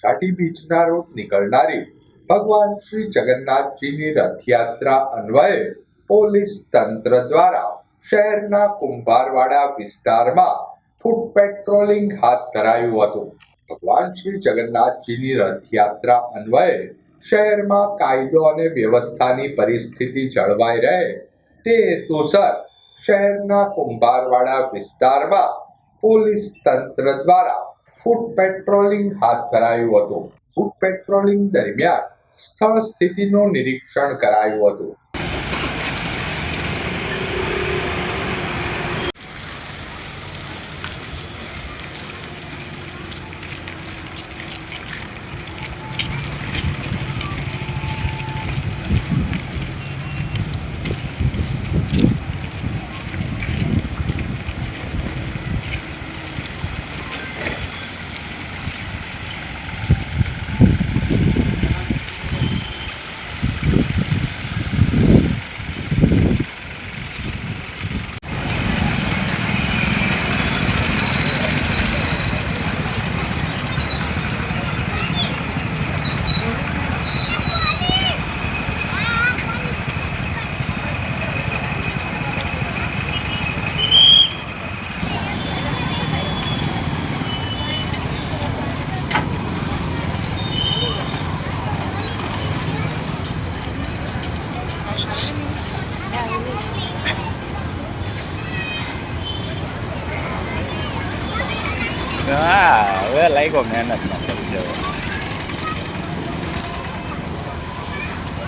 નવસારી બીચના રોજ નીકળનારી ભગવાન શ્રી જગન્નાથજીની રથયાત્રા અન્વયે પોલીસ તંત્ર દ્વારા શહેરના કુંભારવાડા વિસ્તારમાં ફૂટ પેટ્રોલિંગ હાથ ધરાયું હતું. ભગવાન શ્રી જગન્નાથજીની રથયાત્રા અન્વયે શહેરમાં કાયદો અને વ્યવસ્થાની પરિસ્થિતિ જળવાઈ રહે તે હેતુસર શહેરના કુંભારવાડા વિસ્તારમાં પોલીસ તંત્ર દ્વારા ફૂટ પેટ્રોલિંગ હાથ ધરાયું હતું. ફૂટ પેટ્રોલિંગ દરમિયાન સ્થળ સ્થિતિનું નિરીક્ષણ કરાયું હતું. હા હવે લાગ્યો મહેનત ના કરશે.